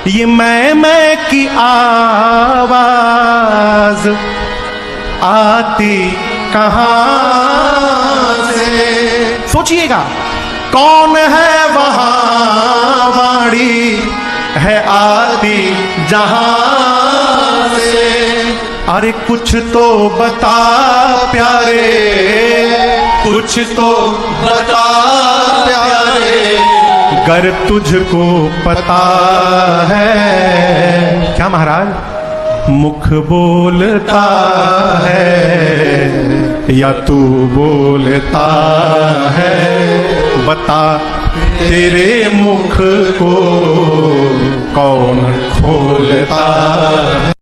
ये मैं की आवाज आती कहां से? सोचिएगा, कौन है वहां वाणी है आती जहां से? अरे कुछ तो बता प्यारे, कुछ तो बता प्यारे, गर तुझको पता है। क्या महाराज? मुख बोलता है या तू बोलता है? बता तेरे मुख को कौन खोलता है?